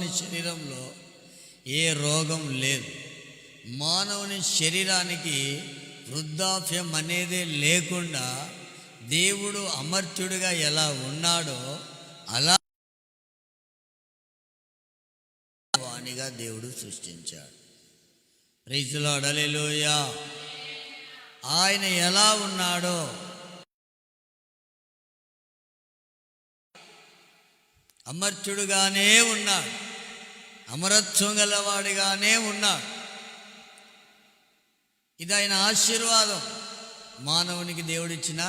మానవుని శరీరంలో ఏ రోగం లేదు. మానవుని శరీరానికి వృద్ధాప్యం అనేదే లేకుండా దేవుడు అమర్త్యుడిగా ఎలా ఉన్నాడో అలా వానిగా దేవుడు సృష్టించాడు. ప్రైజ్ ది లార్డ్, హల్లెలూయా. ఆయన ఎలా ఉన్నాడో అమర్త్యుడుగానే ఉన్నాడు, అమరత్వం గలవాడిగానే ఉన్నాడు. ఇది ఆయన ఆశీర్వాదం, మానవునికి దేవుడిచ్చిన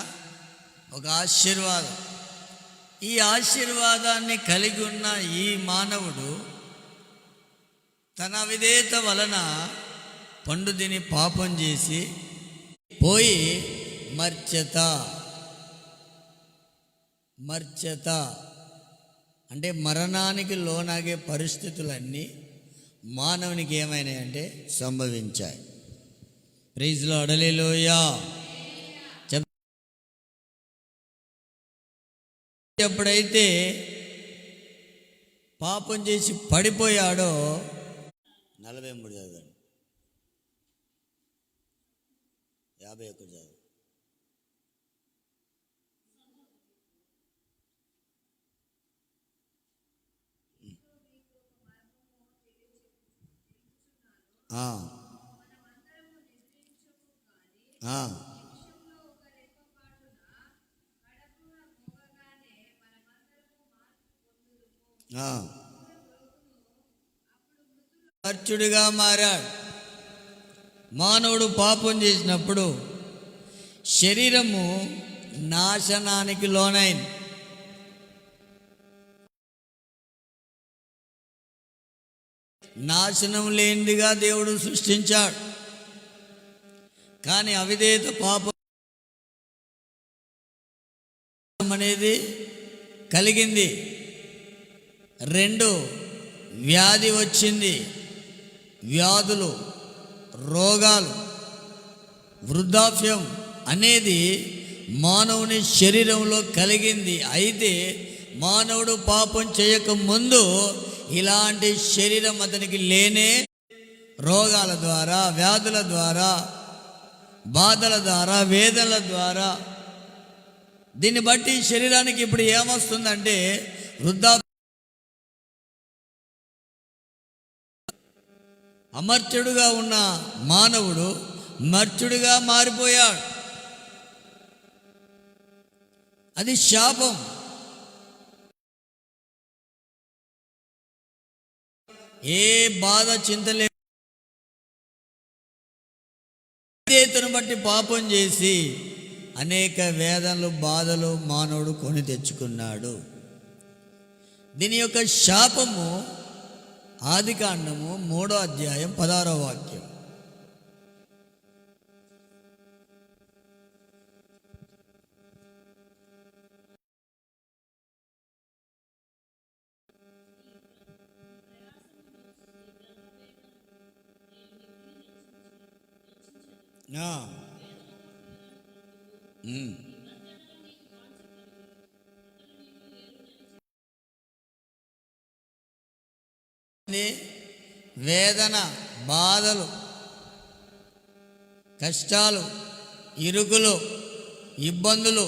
ఒక ఆశీర్వాదం. ఈ ఆశీర్వాదాన్ని కలిగి ఉన్న ఈ మానవుడు తన అవిధేయత వలన పండు తిని పాపం చేసి పోయి మర్చత అంటే మరణానికి లోనాగే పరిస్థితులన్నీ మానవునికి ఏమైనాయంటే సంభవించాయి. ప్రైజ్ ది లార్డ్, హల్లెలూయా. ఎప్పుడైతే పాపం చేసి పడిపోయాడో 43 చదవండి, 51 చదవండి. మర్త్యుడిగా మారాడు. మానవుడు పాపం చేసినప్పుడు శరీరము నాశనానికి లోనైంది. నాశనం లేనిదిగా దేవుడు సృష్టించాడు. కానీ అవిధేయత పాపం అనేది కలిగింది. 2 వ్యాధి వచ్చింది. వ్యాధులు, రోగాలు, వృద్ధాప్యం అనేది మానవుని శరీరంలో కలిగింది. అయితే మానవుడు పాపం చేయక ముందు ఇలాంటి శరీరం అతనికి లేనే. రోగాల ద్వారా, వ్యాధుల ద్వారా, బాధల ద్వారా, వేదనల ద్వారా, దీన్ని బట్టి శరీరానికి ఇప్పుడు ఏమొస్తుందంటే వృద్ధాప్యం. అమర్త్యుడుగా ఉన్న మానవుడు మర్త్యుడిగా మారిపోయాడు. అది శాపం. ఏ బాధ చింతలే ఇతను బట్టి పాపం చేసి అనేక వేదనలు, బాధలు మానవుడు కొని తెచ్చుకున్నాడు. దీని యొక్క శాపము ఆదికాండము 3వ అధ్యాయం 16వ వాక్యం. వేదన, బాధలు, కష్టాలు, ఇరుకులు, ఇబ్బందులు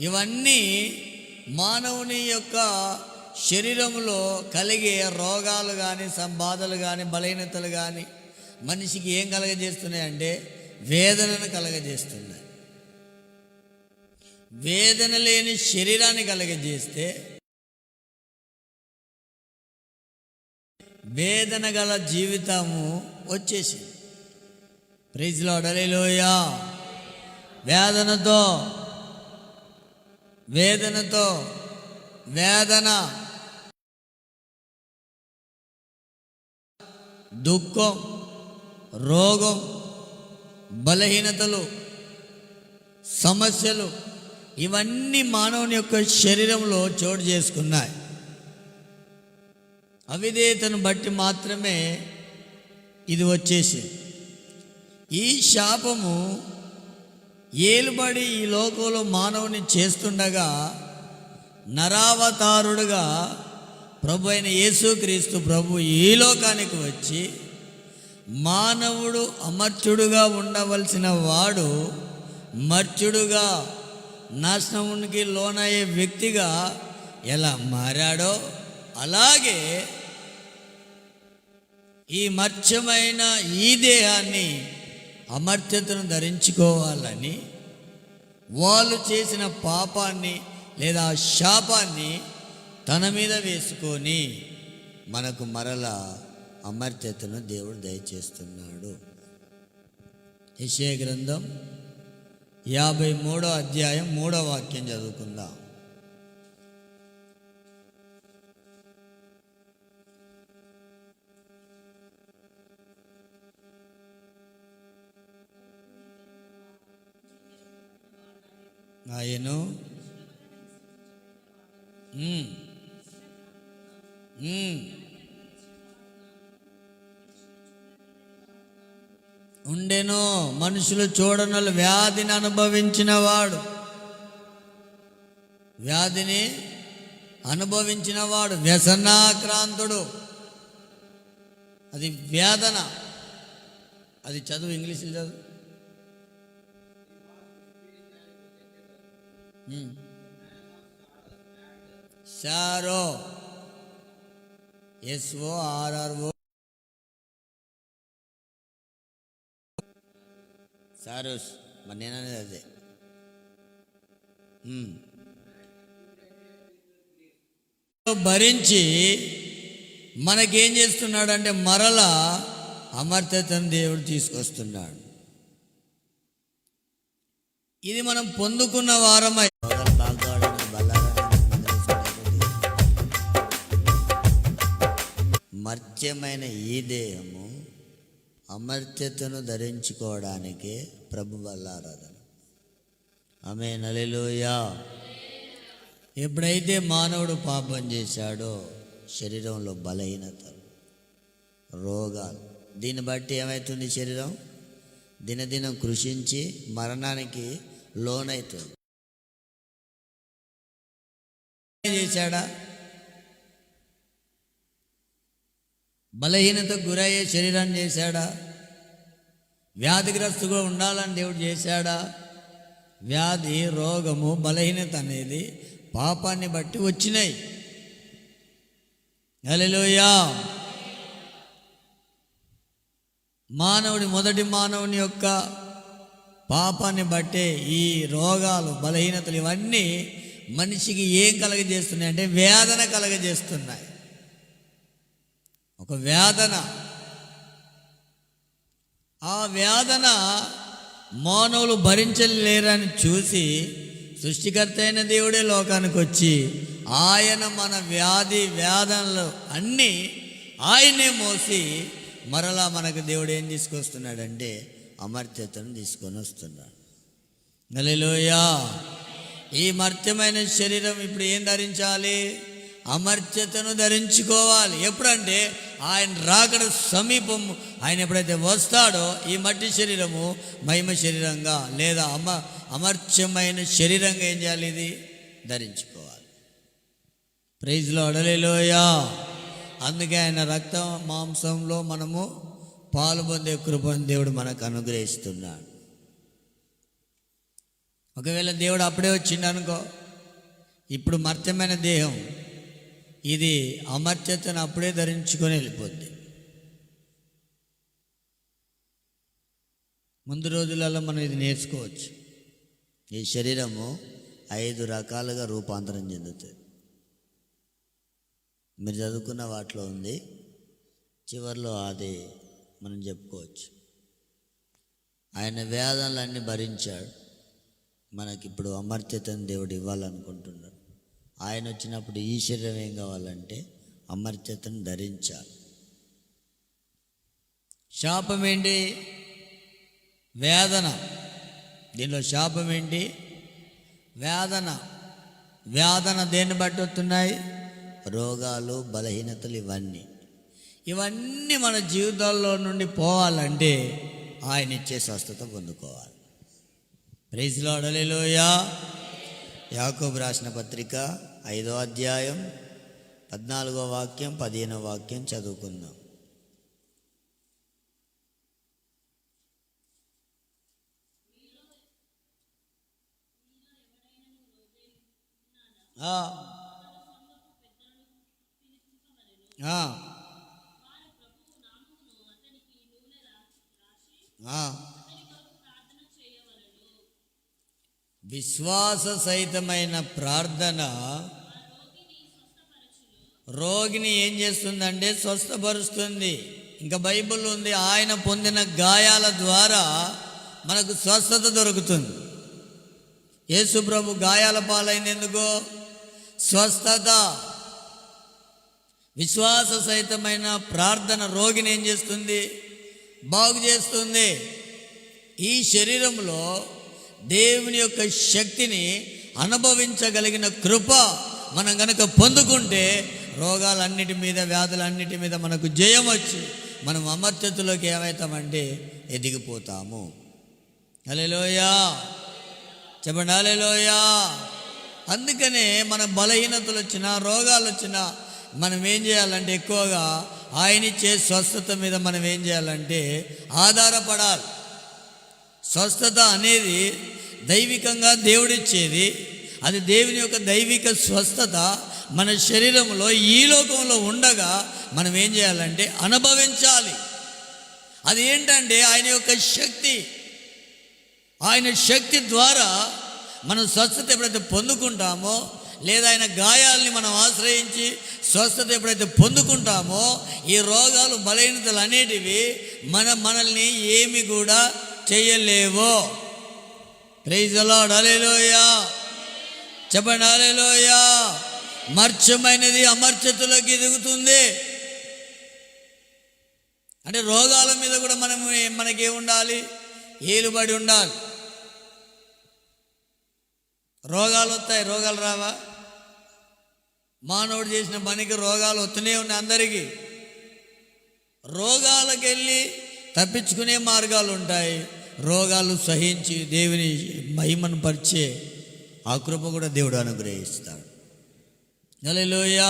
ఇవన్నీ మానవుని యొక్క శరీరంలో కలిగే రోగాలు కానీ, బాధలు కానీ, బలహీనతలు కానీ మనిషికి ఏం కలగజేస్తున్నాయి అంటే వేదనను కలగజేస్తున్నాయి. వేదన లేని శరీరాన్ని కలగజేస్తే వేదన గల జీవితము వచ్చేసింది. ప్రైజ్ ది లార్డ్, హల్లెలూయా. వేదన, దుఃఖం, రోగం, బలహీనతలు, సమస్యలు ఇవన్నీ మానవుని యొక్క శరీరంలో చోటు చేసుకున్నాయి. అవిధేయతను బట్టి మాత్రమే ఇది వచ్చేసింది. ఈ శాపము ఏలుబడి ఈ లోకంలో మానవుని చేస్తుండగా నరావతారుడుగా ప్రభు అయిన యేసుక్రీస్తు ప్రభు ఈ లోకానికి వచ్చి మానవుడు అమర్త్యుడుగా ఉండవలసిన వాడు మర్త్యుడుగా నాశనానికి లోనయ్యే వ్యక్తిగా ఎలా మారాడో అలాగే ఈ మర్త్యమైన ఈ దేహాన్ని అమర్త్యతను ధరించుకోవాలని వాళ్ళు చేసిన పాపాన్ని లేదా శాపాన్ని తన మీద వేసుకొని మనకు మరలా అమర్త్యతను దేవుడు దయచేస్తున్నాడు. యెషయా గ్రంథం 53వ అధ్యాయం 3వ వాక్యం చదువుకుందాం. ఆయను ఉండెను, మనుషులు చూడనలు వ్యాధిని అనుభవించిన వాడు, వ్యాధిని అనుభవించిన వాడు, వ్యసనాక్రాంతుడు. అది వేదన. అది చదువు, ఇంగ్లీష్లో చదువు. సారో, SORRO, సారోస్. మరి నేననేది అదే. భరించి మనకేం చేస్తున్నాడంటే మరలా అమర్త్యతను దేవుడు తీసుకొస్తున్నాడు. ఇది మనం పొందుకున్న వారమై మర్త్యమైన ఈ దేహము అమర్త్యతను ధరించుకోవడానికే ప్రభు వల్ల ఆరాధన. ఆమేన్, హల్లెలూయా. ఎప్పుడైతే మానవుడు పాపం చేశాడో శరీరంలో బలహీనత, రోగాలు, దీన్ని బట్టి ఏమవుతుంది? శరీరం దినదినం కృషించి మరణానికి లోనవుతుంది. చేశాడా? బలహీనతకు గురయ్యే శరీరాన్ని చేశాడా? వ్యాధిగ్రస్తుగా ఉండాలని దేవుడు చేశాడా? వ్యాధి, రోగము, బలహీనత అనేది పాపాన్ని బట్టి వచ్చినాయి. హల్లెలూయా. మొదటి మానవుని యొక్క పాపాన్ని బట్టే ఈ రోగాలు, బలహీనతలు ఇవన్నీ మనిషికి ఏం కలగజేస్తున్నాయి అంటే వేదన కలగజేస్తున్నాయి. ఒక వేదన. ఆ వేదన మానవులు భరించలేరని చూసి సృష్టికర్త అయిన దేవుడే లోకానికి వచ్చి ఆయన మన వ్యాధి వేదనలు అన్నీ ఆయనే మోసి మరలా మనకు దేవుడు ఏం తీసుకొస్తున్నాడంటే అమర్త్యతను తీసుకొని వస్తున్నాడు. హల్లెలూయా. ఈ మర్త్యమైన శరీరం ఇప్పుడు ఏం ధరించాలి? అమర్త్యతను ధరించుకోవాలి. ఎప్పుడంటే ఆయన రాకడ సమీపం. ఆయన ఎప్పుడైతే వస్తాడో ఈ మట్టి శరీరము మహిమ శరీరంగా లేదా అమర్త్యమైన శరీరంగా ఏం చేయాలి? ఇది ధరించుకోవాలి. ప్రైజ్ లార్డ్, హల్లెలూయా. అందుకే ఆయన రక్త మాంసంలో మనము పాలు పొందే కృపను దేవుడు మనకు అనుగ్రహిస్తున్నాడు. ఒకవేళ దేవుడు అప్పుడే వచ్చిండు అనుకో, ఇప్పుడు మర్త్యమైన దేహం ఇది అమర్త్యతను అప్పుడే ధరించుకొని వెళ్ళిపోద్ది. ముందు రోజులలో మనం ఇది నేర్చుకోవచ్చు. ఈ శరీరము 5 రకాలుగా రూపాంతరం చెందుతుంది. మీరు చదువుకున్న వాటిలో ఉంది. చివరిలో అది మనం చెప్పుకోవచ్చు. ఆయన వేదనలన్నీ భరించాడు. మనకిప్పుడు అమర్త్యతను దేవుడు ఇవ్వాలనుకుంటున్నాడు. ఆయన వచ్చినప్పుడు ఈ శరీరం ఏం కావాలంటే అమర్త్యతను ధరించాలి. శాపం ఏంటి? వేదన. దీనిలో శాపం ఏంటి? వేదన. వేదన దేన్ని బట్టి వస్తున్నాయి? రోగాలు, బలహీనతలు, ఇవన్నీ మన జీవితాల్లో నుండి పోవాలంటే ఆయన ఇచ్చే స్వస్థత పొందుకోవాలి. ప్రైజ్ లార్డ్, హల్లెలూయా. యాకోబు రాసిన పత్రిక 5వ అధ్యాయం 14వ వాక్యం 15వ వాక్యం చదువుకుందాం. ఆ ఆ విశ్వాస సహితమైన ప్రార్థన రోగిని ఏం చేస్తుందంటే స్వస్థపరుస్తుంది. ఇంకా బైబిల్ ఉంది, ఆయన పొందిన గాయాల ద్వారా మనకు స్వస్థత దొరుకుతుంది. యేసు ప్రభు గాయాల పాలైంది ఎందుకో? స్వస్థత. విశ్వాస సహితమైన ప్రార్థన రోగిని ఏం చేస్తుంది? బాగు చేస్తుంది. ఈ శరీరంలో దేవుని యొక్క శక్తిని అనుభవించగలిగిన కృప మనం కనుక పొందుకుంటే రోగాలన్నిటి మీద, వ్యాధులన్నిటి మీద మనకు జయం వచ్చి మనం అమర్త్యతలోకి ఏమవుతామంటే ఎదిగిపోతాము. హల్లెలూయా చెప్పండి, హల్లెలూయా. అందుకనే మన బలహీనతలు వచ్చినా, రోగాలు వచ్చినా మనం ఏం చేయాలంటే ఎక్కువగా ఆయనిచ్చే స్వస్థత మీద మనం ఏం చేయాలంటే ఆధారపడాలి. స్వస్థత అనేది దైవికంగా దేవుడిచ్చేది. అది దేవుని యొక్క దైవిక స్వస్థత మన శరీరంలో ఈ లోకంలో ఉండగా మనం ఏం చేయాలంటే అనుభవించాలి. అది ఏంటంటే ఆయన యొక్క శక్తి. ఆయన శక్తి ద్వారా మనం స్వస్థత ఎప్పుడైతే పొందుకుంటామో, లేదా ఆయన గాయాలని మనం ఆశ్రయించి స్వస్థత ఎప్పుడైతే పొందుకుంటామో, ఈ రోగాలు, బలహీనతలు అనేటివి మనల్ని ఏమి కూడా చేయలేవో. ప్రైజ్ ది లార్డ్, హల్లెలూయా చెప్పండి, హల్లెలూయా. మర్చమైనది అమర్చతలోకి ఎదుగుతుంది. అంటే రోగాల మీద కూడా మనకి ఉండాలి, ఏలుబడి ఉండాలి. రోగాలు వస్తాయి, రోగాలు రావా? మానవుడు చేసిన పనికి రోగాలు వస్తూనే ఉన్నాయి అందరికీ. రోగాలకు వెళ్ళి తప్పించుకునే మార్గాలు ఉంటాయి. రోగాలు సహించి దేవుని మహిమను పరిచే ఆ కృప కూడా దేవుడు అనుగ్రహిస్తాడు. హల్లెలూయా.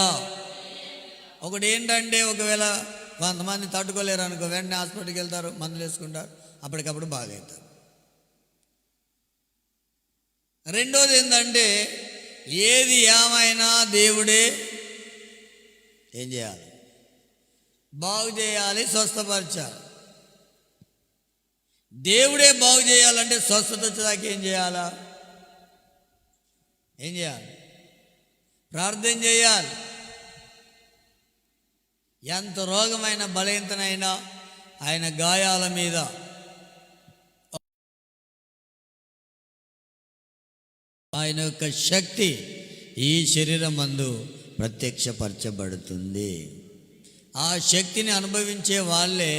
ఒకటి ఏంటంటే, ఒకవేళ కొంతమంది తట్టుకోలేరు అనుకో, వెంటనే హాస్పిటల్కి వెళ్తారు, మందులు వేసుకుంటారు, అప్పటికప్పుడు బాగవుతారు. రెండోది ఏంటంటే, ఏది ఏమైనా దేవుడే ఏం చేయాలి? బాగు చేయాలి, స్వస్థపరచాలి. దేవుడే బాగు చేయాలంటే స్వస్థత వచ్చేదాకా ఏం చేయాలా? ఏం చేయాలి? ప్రార్థన చేయాలి. ఎంత రోగమైన, బలహీనతనైనా ఆయన గాయాల మీద ఆయన యొక్క శక్తి ఈ శరీరం మందు ప్రత్యక్షపరచబడుతుంది. ఆ శక్తిని అనుభవించే వాళ్ళే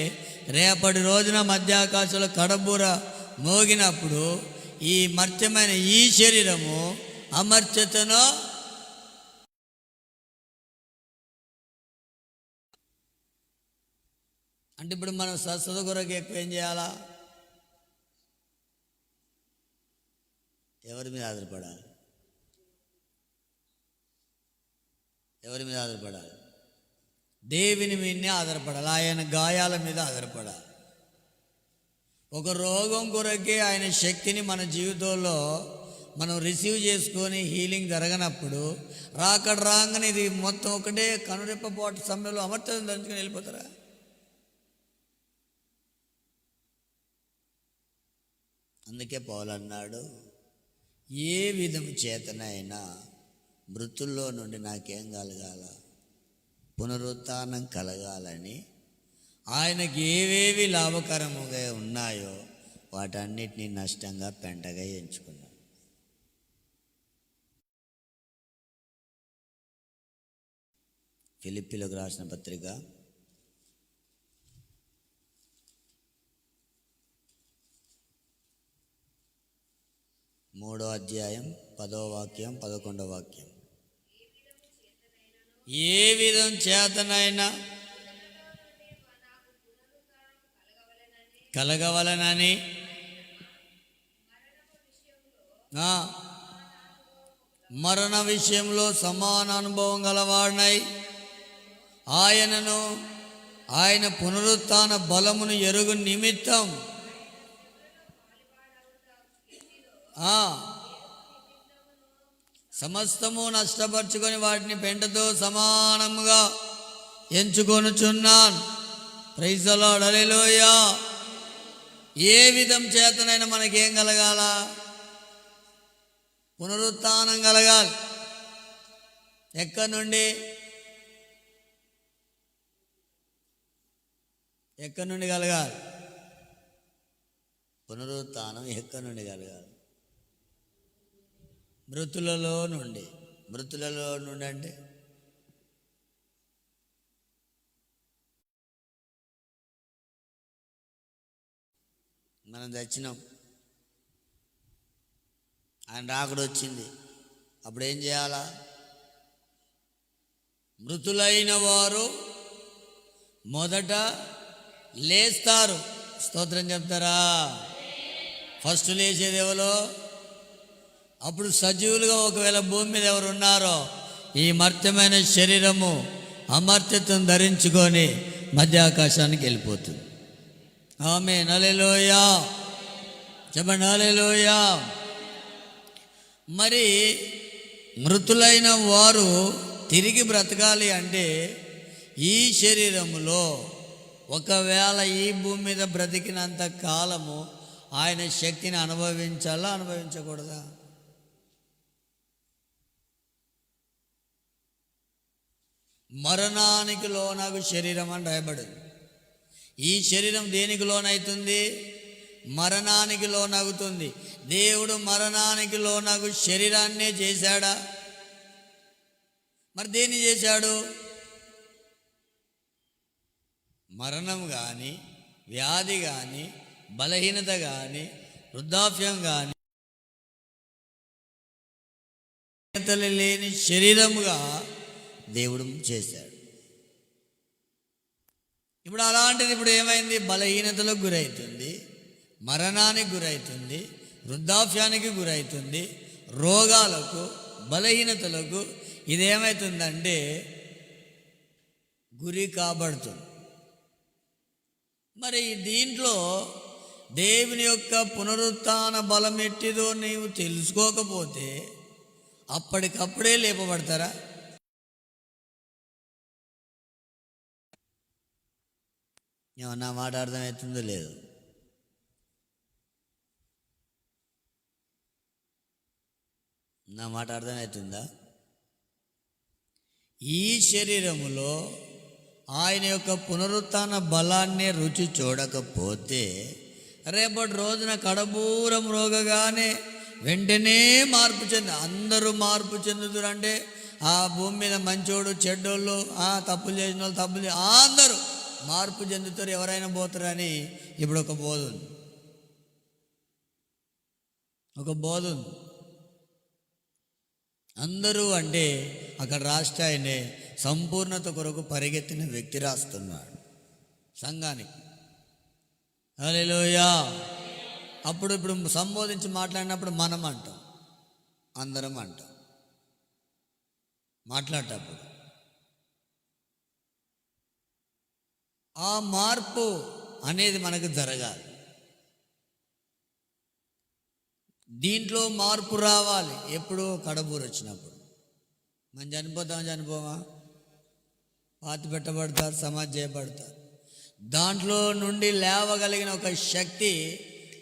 రేపటి రోజున మధ్యాకాశంలో కడబూర మోగినప్పుడు ఈ మర్త్యమైన ఈ శరీరము అమర్త్యతను అంటే ఇప్పుడు మనం స్వస్థత కొరకు ఎక్కువ ఏం చేయాలా? ఎవరి మీద ఆధారపడాలి? ఎవరి మీద ఆధారపడాలి? దేవుని మీదనే ఆధారపడాలి. ఆయన గాయాల మీద ఆధారపడాలి. ఒక రోగం కొరకే ఆయన శక్తిని మన జీవితంలో మనం రిసీవ్ చేసుకొని హీలింగ్ జరగనప్పుడు రాగానే ఇది మొత్తం ఒకటే కనురెప్పపోటు సమయంలో అమర్త్యం దంచుకొని వెళ్ళిపోతారా? అందుకే పౌలు అన్నాడు, ఏ విధం చేతనైనా మృతుల్లో నుండి నాకేం కలగాల? పునరుత్థానం కలగాలని ఆయనకి ఏవేవి లాభకరముగా ఉన్నాయో వాటన్నిటినీ నష్టంగా, పెంటగా ఎంచుకున్నాడు. ఫిలిప్పీలకు రాసిన పత్రిక 3వ అధ్యాయం 10వ వాక్యం 11వ వాక్యం. ఏ విధం చేతనైనా కలగవలనని మరణ విషయంలో సమాన అనుభవం గలవాడినై ఆయనను ఆయన పునరుత్థాన బలమును ఎరుగు నిమిత్తం సమస్తము నష్టపరుచుకొని వాటిని పెంటతో సమానముగా ఎంచుకొనుచున్నాను. ప్రైజ్ ది లార్డ్, హల్లెలూయా. ఏ విధం చేతనైనా మనకేం కలగాల? పునరుత్థానం కలగాలి. ఎక్కడి నుండి కలగాలి? పునరుత్థానం ఎక్కడి నుండి కలగాలి? మృతులలో నుండి. మృతులలో నుండి అంటే మనం చచ్చినాం, ఆయన రాకడ వచ్చింది. అప్పుడు ఏం చేయాలా? మృతులైన వారు మొదట లేస్తారు. స్తోత్రం చెప్తారా? ఫస్ట్ లేచేది ఎవరో? అప్పుడు సజీవులుగా ఒకవేళ భూమి మీద ఎవరు ఉన్నారో ఈ మర్త్యమైన శరీరము అమర్త్యత్వం ధరించుకొని మధ్యాకాశానికి వెళ్ళిపోతుంది. ఆమేన్, హల్లెలూయా. చెప్పండి హల్లెలూయా. మరి మృతులైన వారు తిరిగి బ్రతకాలి అంటే ఈ శరీరములో ఒకవేళ ఈ భూమి మీద బ్రతికినంత కాలము ఆయన శక్తిని అనుభవించాలా, అనుభవించకూడదా? మరణానికి లోనగు శరీరం అని రాయబడింది. ఈ శరీరం దేనికి లోనవుతుంది? మరణానికి లోనగుతుంది. దేవుడు మరణానికి లోనగు శరీరాన్నే చేశాడా? మరి దేన్ని చేశాడు? మరణం కానీ, వ్యాధి కానీ, బలహీనత కానీ, వృద్ధాప్యం కానీ లేని శరీరముగా దేవుడు చేశాడు. ఇప్పుడు అలాంటిది ఇప్పుడు ఏమైంది? బలహీనతలకు గురవుతుంది, మరణానికి గురవుతుంది, వృద్ధాప్యానికి గురవుతుంది, రోగాలకు, బలహీనతలకు ఇదేమవుతుందంటే గురి కాబడుతుంది. మరి దీంట్లో దేవుని యొక్క పునరుత్థాన బలం ఎట్టిదో నీవు తెలుసుకోకపోతే అప్పటికప్పుడే లేపబడతారా? నా మాట అర్థమవుతుందో లేదు? నా మాట అర్థమవుతుందా? ఈ శరీరములో ఆయన యొక్క పునరుత్థాన బలాన్ని రుచి చూడకపోతే రేపటి రోజున కడబూరం రోగగానే వెంటనే మార్పు అందరూ మార్పు చెందుతారు. అంటే ఆ భూమి మీద మంచోడు చెడ్డోళ్ళు, తప్పులు చేసిన వాళ్ళు, తప్పులు అందరూ మార్పు చెందుతారు. ఎవరైనా పోతారని ఇప్పుడు ఒక బోధ ఉంది. అందరూ అంటే అక్కడ రాష్ట్ర ఆయనే సంపూర్ణత కొరకు పరిగెత్తిన వ్యక్తి రాస్తున్నాడు సంఘానికి. హల్లెలూయా. ఇప్పుడు సంబోధించి మాట్లాడినప్పుడు మనం అంటాం, అందరం అంటాం. మాట్లాడేటప్పుడు ఆ మార్పు అనేది మనకు జరగాలి. దీంట్లో మార్పు రావాలి. ఎప్పుడు? కడబూరు వచ్చినప్పుడు. మనం చనిపోమా? పాతి పెట్టబడతారు, సమాధి చేయబడతారు. దాంట్లో నుండి లేవగలిగిన ఒక శక్తి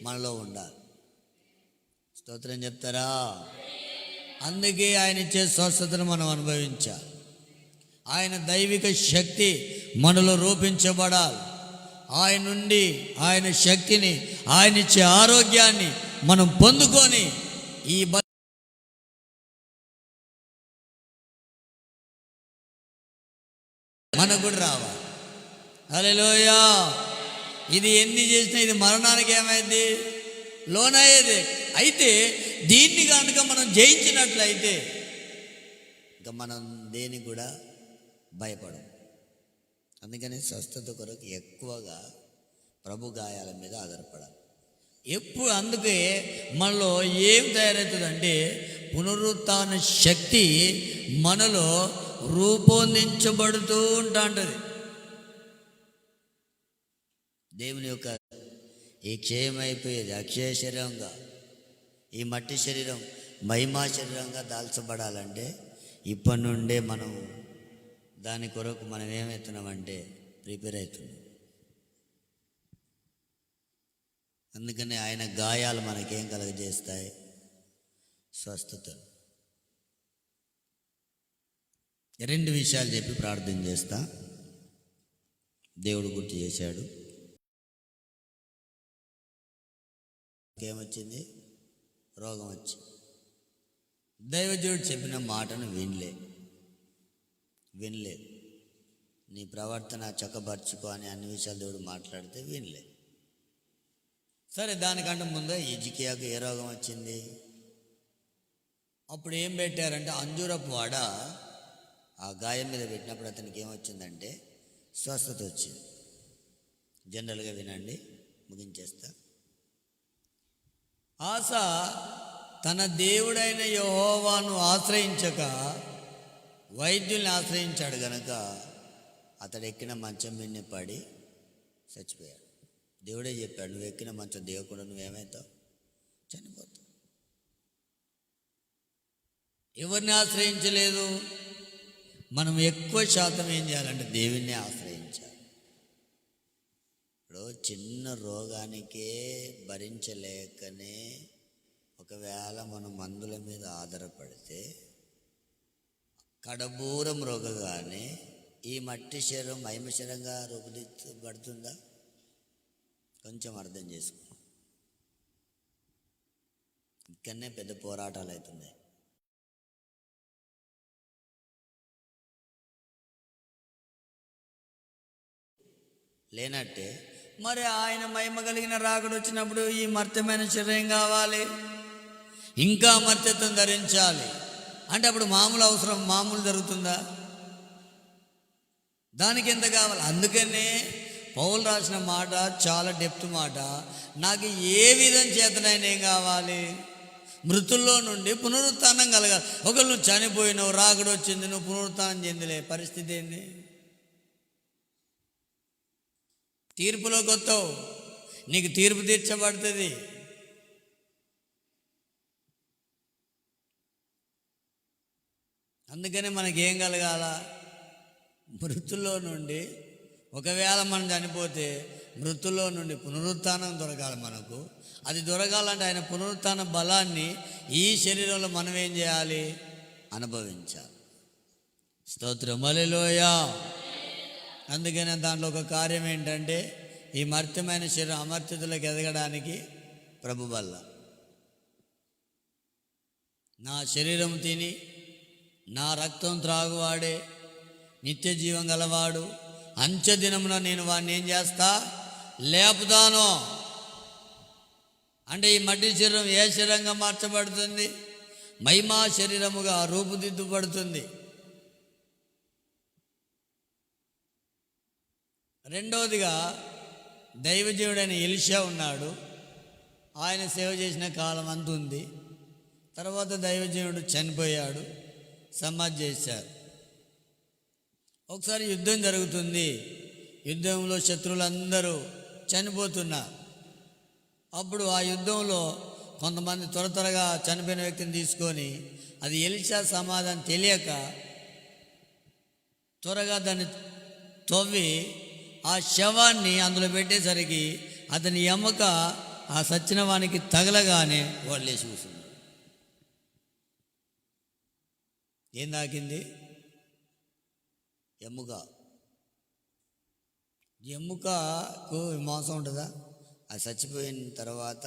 మనలో ఉండాలి. స్తోత్రం చెప్తారా? అందుకే ఆయన ఇచ్చే స్వస్థతను మనం అనుభవించాలి. ఆయన దైవిక శక్తి మనలో రూపించబడాలి. ఆయన నుండి ఆయన శక్తిని, ఆయన ఇచ్చే ఆరోగ్యాన్ని మనం పొందుకొని ఈ మనకు కూడా రావాలి. హల్లెలూయా. ఇది ఎన్ని చేసినా ఇది మరణానికి ఏమైంది? లోనయ్యేది. అయితే దీన్ని కనుక మనం జయించినట్లయితే ఇంకా మనం దేనికి కూడా భయపడం. అందుకని స్వస్థత కొరకు ఎక్కువగా ప్రభు గాయాల మీద ఆధారపడాలి. అందుకే మనలో ఏం తయారవుతుందంటే పునరుత్థాన శక్తి మనలో రూపొందించబడుతూ ఉంటాంటది. దేవుని యొక్క ఈ క్షయమైపోయేది అక్షయ శరీరంగా, ఈ మట్టి శరీరం మహిమా శరీరంగా దాల్చబడాలంటే ఇప్పటి నుండే మనం దాని కొరకు మనం ఏమవుతున్నామంటే ప్రిపేర్ అవుతున్నాం. అందుకని ఆయన గాయాలు మనకేం కలగజేస్తాయి? స్వస్థత. 2 విషయాలు చెప్పి ప్రార్థన చేస్తా. దేవుడు గుర్తు చేశాడు. ఏమొచ్చింది? రోగం వచ్చింది. దైవజనుడు చెప్పిన మాటను వినలే. నీ ప్రవర్తన చక్కబరుచుకో అని అన్ని విషయాలు దేవుడు మాట్లాడితే వినలే. సరే, దానికంటే ముందే హిజ్కియాకు ఏ రోగం వచ్చింది? అప్పుడు ఏం పెట్టారంటే అంజూరపు వాడ ఆ గాయం మీద పెట్టినప్పుడు అతనికి ఏమొచ్చిందంటే స్వస్థత వచ్చింది. జనరల్గా వినండి, ముగించేస్తా. ఆసా తన దేవుడైన యెహోవాను ఆశ్రయించక వైద్యుల్ని ఆశ్రయించాడు గనక అతడు ఎక్కిన మంచం మీద పడి చచ్చిపోయాడు. దేవుడే చెప్పాడు, నువ్వు ఎక్కిన మంచం దిగకుండా నువ్వేమవుతావు? చనిపోతావు. ఎవరిని ఆశ్రయించలేదు. మనం ఎక్కువ శాతం ఏం చేయాలంటే దేవుణ్ణి ఆశ్రయించాలి. ఇప్పుడు చిన్న రోగానికే భరించలేకనే ఒకవేళ మనం మందుల మీద ఆధారపడితే కడబూరం రోగగానే ఈ మట్టి శరీరం మహిమశరంగా రూపుదిద్దబడుతుందా? కొంచెం అర్థం చేసుకో. ఇక్కడనే పెద్ద పోరాటాలు అవుతున్నాయి. లేనట్టే మరి ఆయన మహిమ కలిగిన రాకడ వచ్చినప్పుడు ఈ మర్త్యమైన శరీరం కావాలి, ఇంకా మర్త్యత్వం ధరించాలి అంటే అప్పుడు మామూలు జరుగుతుందా? దానికి ఎంత కావాలి? అందుకనే పౌలు రాసిన మాట చాలా డెప్త్ మాట. నాకు ఏ విధం చేతనైనా ఏం కావాలి? మృతుల్లో నుండి పునరుత్థానం కలగాలి. ఒకళ్ళు నువ్వు చనిపోయినావు, రాకడ వచ్చింది, నువ్వు పునరుత్థానం చెందిలే, పరిస్థితి ఏంది? తీర్పులోకి వస్తావు, నీకు తీర్పు తీర్చబడుతుంది. అందుకని మనకేం కలగాల? మృతుల్లో నుండి, ఒకవేళ మనం చనిపోతే మృతుల్లో నుండి పునరుత్థానం దొరకాలి మనకు. అది దొరకాలంటే ఆయన పునరుత్థాన బలాన్ని ఈ శరీరంలో మనం ఏం చేయాలి? అనుభవించాలి. స్తోత్రం, హల్లెలూయా. అందుకనే దాంట్లో ఒక కార్యం ఏంటంటే ఈ మర్త్యమైన శరీరం అమర్త్యతలోకి ఎదగడానికి ప్రభు వల్ల. నా శరీరం తిని నా రక్తం త్రాగువాడే నిత్య జీవం గలవాడు, అంచె దినమున నేను వాడిని ఏం చేస్తా? లేపుతాను. అంటే ఈ మట్టి శరీరం ఏ శరీరంగా మార్చబడుతుంది? మహిమా శరీరముగా రూపుదిద్దుబడుతుంది. రెండవదిగా దైవజనుడైన ఎలీషా ఉన్నాడు. ఆయన సేవ చేసిన కాలం అంత ఉంది. తర్వాత దైవజనుడు చనిపోయాడు, సమాధి చేశారు. ఒకసారి యుద్ధం జరుగుతుంది. యుద్ధంలో శత్రువులందరూ చనిపోతున్నారు. అప్పుడు ఆ యుద్ధంలో కొంతమంది త్వరగా చనిపోయిన వ్యక్తిని తీసుకొని, అది ఎలీషా సమాధి అని తెలియక త్వరగా దాన్ని తవ్వి ఆ శవాన్ని అందులో పెట్టేసరికి అతని ఎముక ఆ సచ్చిన వానికి తగలగానే వాళ్ళు లేచి కూర్చున్నారు. ఏం తాకింది? ఎముకకు మాంసం ఉంటుందా? అది చచ్చిపోయిన తర్వాత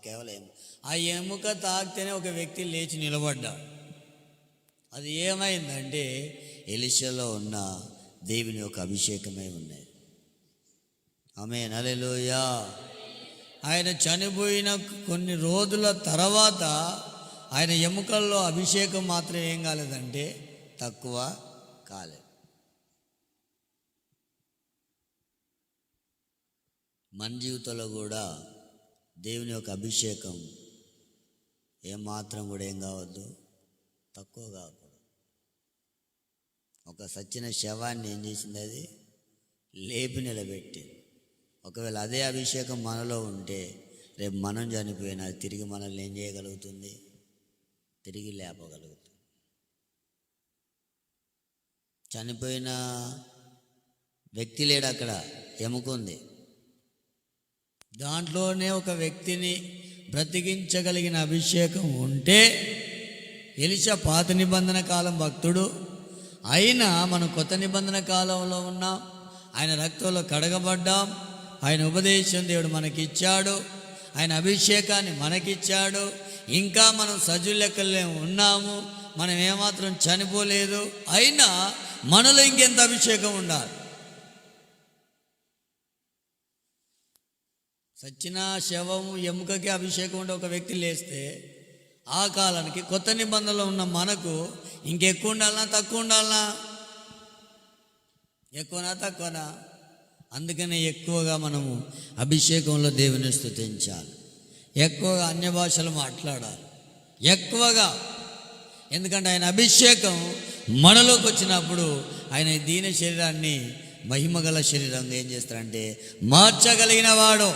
కేవలం ఆ ఎముక తాకితేనే ఒక వ్యక్తి లేచి నిలబడ్డాడు. అది ఏమైందంటే ఎలీషాలో ఉన్న దేవుని యొక్క అభిషేకమై ఉన్నది. ఆమేన్, హల్లెలూయా. ఆయన చనిపోయిన కొన్ని రోజుల తర్వాత ఆయన ఎముకల్లో అభిషేకం మాత్రం ఏం కాలేదంటే తక్కువ కాలేదు. మన జీవితంలో కూడా దేవుని యొక్క అభిషేకం ఏమాత్రం కూడా ఏం కావద్దు, తక్కువ కావద్దు. ఒక సచ్చిన శవాన్ని ఏం చేసింది? అది లేపి నిలబెట్టింది. ఒకవేళ అదే అభిషేకం మనలో ఉంటే రేపు మనం చనిపోయినా తిరిగి మనల్ని ఏం చేయగలుగుతుంది? తిరిగి లేపగలుగుతుంది. చనిపోయిన వ్యక్తి లేడు, అక్కడ ఎముకుంది. దాంట్లోనే ఒక వ్యక్తిని బ్రతికించగలిగిన అభిషేకం ఉంటే, ఎలీషా పాత నిబంధన కాలం భక్తుడు అయినా మనం కొత్త నిబంధన కాలంలో ఉన్నాం. ఆయన రక్తంలో కడగబడ్డాం. ఆయన ఉపదేశం దేవుడు మనకిచ్చాడు. ఆయన అభిషేకాన్ని మనకిచ్చాడు. ఇంకా మనం సజీవ లెక్కలే ఉన్నాము. మనం ఏమాత్రం చనిపోలేదు. అయినా మనలో ఇంకెంత అభిషేకం ఉండాలి? సచ్చిన శవం ఎముకకి అభిషేకం ఉండే ఒక వ్యక్తి లేస్తే ఆ కాలానికి కొత్త నిబంధనలో ఉన్న మనకు ఇంకెక్కువ ఉండాలనా తక్కువ ఉండాలనా? ఎక్కువనా తక్కువనా? అందుకనే ఎక్కువగా మనము అభిషేకంలో దేవుని స్తుతించాలి, ఎక్కువగా అన్య భాషలు మాట్లాడాలి, ఎక్కువగా. ఎందుకంటే ఆయన అభిషేకం మనలోకి వచ్చినప్పుడు ఆయన దీన శరీరాన్ని మహిమగల శరీరంగా ఏం చేస్తారంటే మార్చగలిగిన వాడు.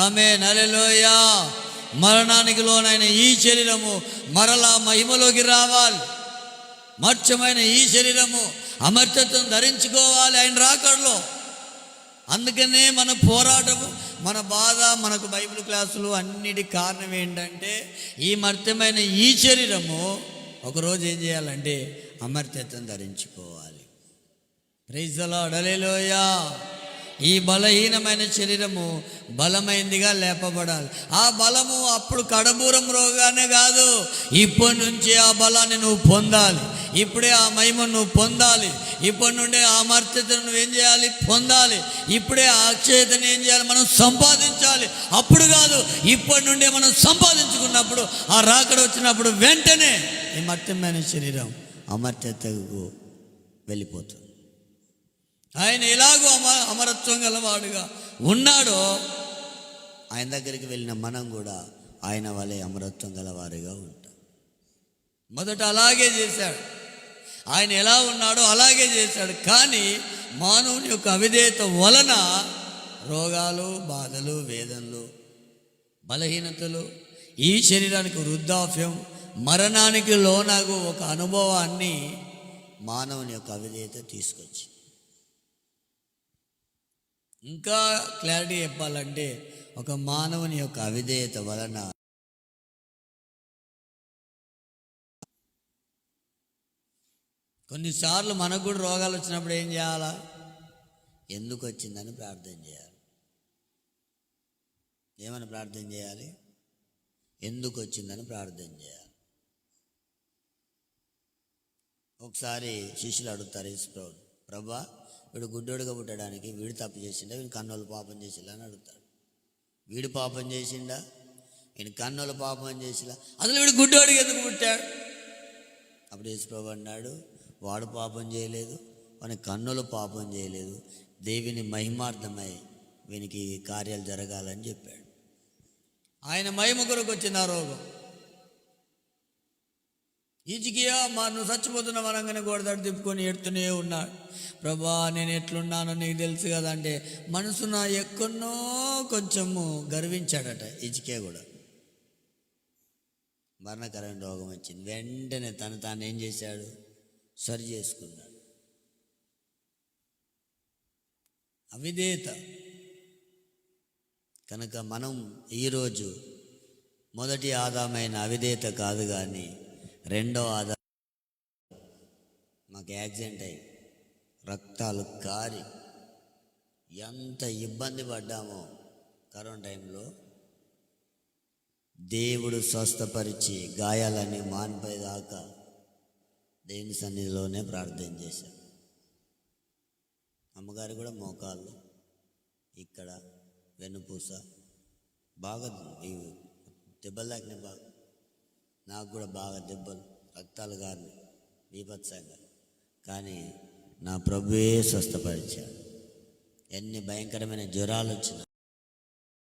ఆమేన్, హల్లెలూయా. మరణానికి లోనైన ఈ శరీరము మరలా మహిమలోకి రావాలి. మర్చమైన ఈ శరీరము అమర్త్యత్వం ధరించుకోవాలి ఆయన రాకడలో. అందుకనే మన పోరాటము, మన బాధ, మనకు బైబిల్ క్లాసులు అన్నిటి కారణం ఏంటంటే ఈ మర్త్యమైన ఈ శరీరము ఒకరోజు ఏం చేయాలంటే అమర్త్యత్వం ధరించుకోవాలి. ప్రైజ్ ది లార్డ్, హల్లెలూయా. ఈ బలహీనమైన శరీరము బలమైందిగా లేపబడాలి. ఆ బలము అప్పుడు కడబూరం రోగానే కాదు, ఇప్పటి నుంచి ఆ బలాన్ని నువ్వు పొందాలి. ఇప్పుడే ఆ మహిమను నువ్వు పొందాలి. ఇప్పటి నుండే ఆ అమర్త్యతను నువ్వేం చేయాలి? పొందాలి. ఇప్పుడే ఆ అక్షయతను ఏం చేయాలి? మనం సంపాదించాలి. అప్పుడు కాదు, ఇప్పటి నుండే మనం సంపాదించుకున్నప్పుడు, ఆ రాకడ వచ్చినప్పుడు వెంటనే ఈ మర్త్యమైన శరీరం అమర్త్యతకు వెళ్ళిపోతుంది. ఆయన ఎలాగో అమరత్వం గలవాడుగా ఉన్నాడో ఆయన దగ్గరికి వెళ్ళిన మనం కూడా ఆయన వలె అమరత్వం గలవారుగా ఉంటాం. మొదట అలాగే చేశాడు. ఆయన ఎలా ఉన్నాడో అలాగే చేశాడు. కానీ మానవుని యొక్క అవిధేయత వలన రోగాలు, బాధలు, వేదనలు, బలహీనతలు, ఈ శరీరానికి వృద్ధాప్యం, మరణానికి లోనగు ఒక అనుభవాన్ని మానవుని యొక్క అవిధేయత తీసుకొచ్చి, ఇంకా క్లారిటీ చెప్పాలంటే ఒక మానవుని యొక్క అవిధేయత వలన కొన్నిసార్లు మనకు కూడా రోగాలు వచ్చినప్పుడు ఏం చేయాలా? ఎందుకు వచ్చిందని ప్రార్థన చేయాలి. ఏమని ప్రార్థన చేయాలి? ఎందుకు వచ్చిందని ప్రార్థన చేయాలి. ఒకసారి శిష్యులు అడుగుతారు యేసుప్రభుని, ప్రభా వీడు గుడ్డోడుగా పుట్టడానికి వీడు తప్పు చేసిండా, వీడు కన్నోళ్ళు పాపం చేసిలా అని అడుగుతాడు. వీడు పాపం చేసిండా, వీడు కన్నోళ్ళు పాపం చేసిలా, అసలు వీడు గుడ్డోడిగా ఎందుకు పుట్టాడు? అప్పుడు యేసుప్రభు అన్నాడు, వాడు పాపం చేయలేదు, వాని కన్నులు పాపం చేయలేదు, దేవుని మహిమార్థమై వీనికి కార్యాలు జరగాలని చెప్పాడు. ఆయన మహిమ కొరకు వచ్చిన రోగం. హిజ్కియా నువ్వు చచ్చిపోతున్న వరంగానే గోడదాడు తిప్పుకొని ఎడుతూనే ఉన్నాడు. ప్రభా నేను ఎట్లున్నానో నీకు తెలుసు కదా అంటే మనసున ఎక్కడో కొంచెము గర్వించాడట హిజ్కియా కూడా. మరణకరమైన రోగం వచ్చింది. వెంటనే తాను ఏం చేశాడు? సరి చేసుకున్నాడు. అవిధేయత. కనుక మనం ఈరోజు మొదటి ఆదామైన అవిధేయత కాదు, కానీ రెండో ఆదాం మాకు యాక్సిడెంట్ అయ్యి రక్తాలు కారి ఎంత ఇబ్బంది పడ్డామో కరోనా టైంలో దేవుడు స్వస్థపరిచి గాయాలన్నీ మానిపోయేదాకా దేవుని సన్నిధిలోనే ప్రార్థన చేశాం. అమ్మగారు కూడా మోకాళ్ళు, ఇక్కడ వెన్నుపూస బాగా దెబ్బలు తాకినాయి. బాగా నాకు కూడా బాగా దెబ్బలు, రక్తాలు గారిని బీభత్సంగా. కానీ నా ప్రభువే స్వస్థపరిచాడు. ఎన్ని భయంకరమైన జ్వరాలు వచ్చినా,